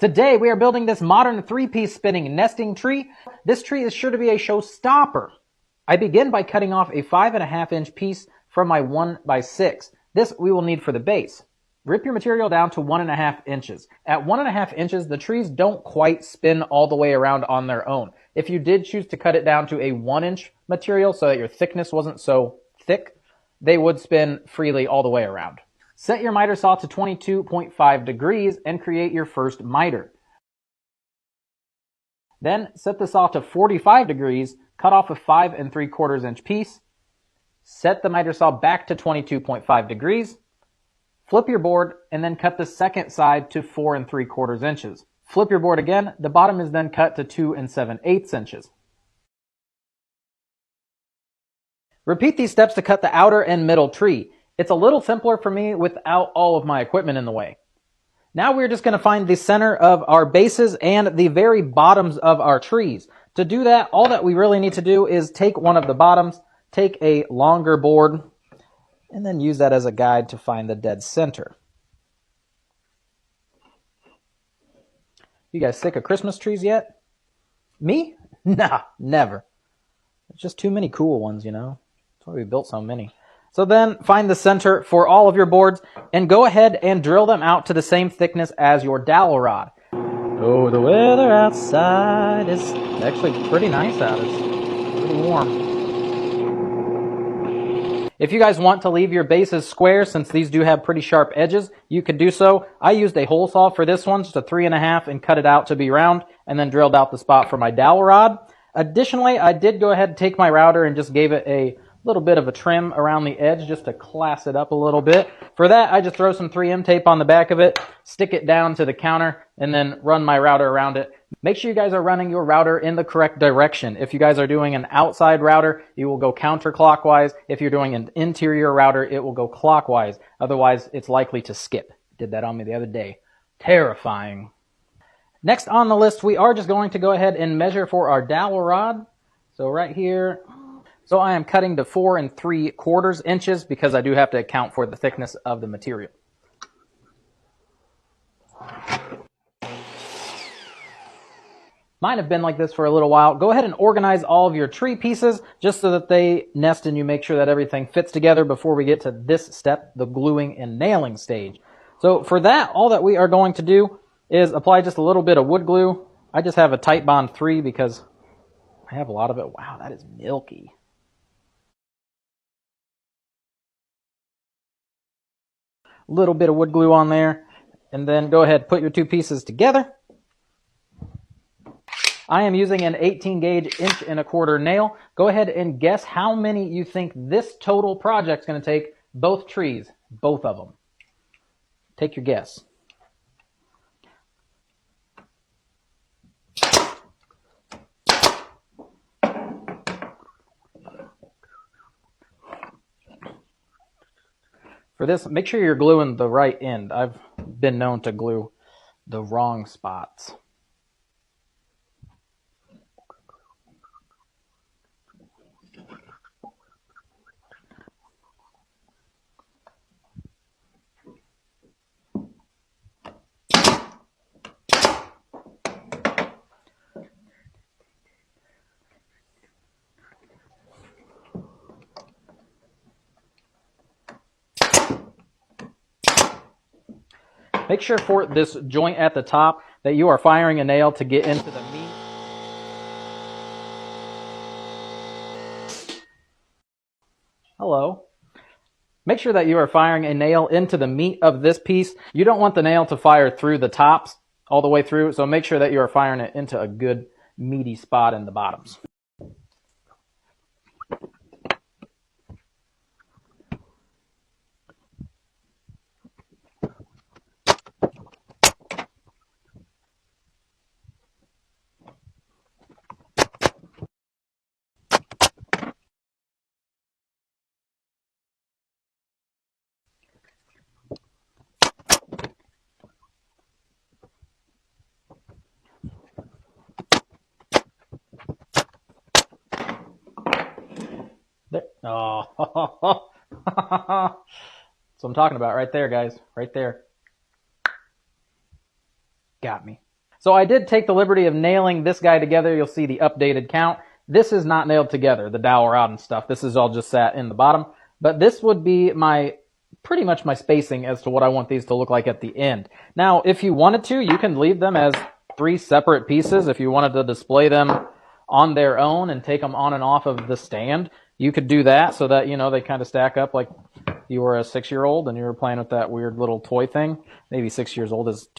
Today we are building this modern 3-piece spinning nesting tree. This tree is sure to be a showstopper. I begin by cutting off a 5.5-inch piece from my 1x6. This we will need for the base. Rip your material down to 1.5 inches. At 1.5 inches, the trees don't quite spin all the way around on their own. If you did choose to cut it down to a 1-inch material so that your thickness wasn't so thick, they would spin freely all the way around. Set your miter saw to 22.5 degrees and create your first miter. Then set the saw to 45 degrees, cut off a 5 3/4 inch piece. Set the miter saw back to 22.5 degrees. Flip your board and then cut the second side to 4 3/4 inches. Flip your board again. The bottom is then cut to 2 7/8 inches. Repeat these steps to cut the outer and middle tree. It's a little simpler for me without all of my equipment in the way. Now we're just going to find the center of our bases and the very bottoms of our trees. To do that, all that we really need to do is take one of the bottoms, take a longer board, and then use that as a guide to find the dead center. You guys sick of Christmas trees yet? Me? Nah, never. There's just too many cool ones, you know. That's why we built so many. So then find the center for all of your boards and go ahead and drill them out to the same thickness as your dowel rod. Oh, the weather outside is actually pretty nice out. It's pretty warm. If you guys want to leave your bases square, since these do have pretty sharp edges, you could do so. I used a hole saw for this one, just a 3.5, and cut it out to be round, and then drilled out the spot for my dowel rod. Additionally, I did go ahead and take my router and just gave it a little bit of a trim around the edge just to class it up a little bit. For that, I just throw some 3M tape on the back of it, stick it down to the counter, and then run my router around it. Make sure you guys are running your router in the correct direction. If you guys are doing an outside router, you will go counterclockwise. If you're doing an interior router, it will go clockwise. Otherwise, it's likely to skip. Did that on me the other day. Terrifying. Next on the list, we are just going to go ahead and measure for our dowel rod. So right here, so I am cutting to 4 3/4 inches because I do have to account for the thickness of the material. Mine have been like this for a little while. Go ahead and organize all of your tree pieces just so that they nest and you make sure that everything fits together before we get to this step, the gluing and nailing stage. So for that, all that we are going to do is apply just a little bit of wood glue. I just have a Titebond 3 because I have a lot of it. Wow, that is milky. Little bit of wood glue on there, and then go ahead and put your two pieces together. I am using an 18 gauge 1.25 inch nail. Go ahead and guess how many you think this total project is going to take, both trees, both of them. Take your guess. For this, make sure you're gluing the right end. I've been known to glue the wrong spots. Make sure for this joint at the top that you are firing a nail to get into the meat. Hello. Make sure that you are firing a nail into the meat of this piece. You don't want the nail to fire through the tops all the way through, so make sure that you are firing it into a good meaty spot in the bottoms. There. Oh, that's what I'm talking about right there, guys. Right there. Got me. So I did take the liberty of nailing this guy together. You'll see the updated count. This is not nailed together, the dowel rod and stuff. This is all just sat in the bottom. But this would be pretty much my spacing as to what I want these to look like at the end. Now, if you wanted to, you can leave them as 3 separate pieces. If you wanted to display them on their own and take them on and off of the stand, you could do that so that, they kind of stack up like you were a 6-year-old and you were playing with that weird little toy thing. Maybe 6 years old is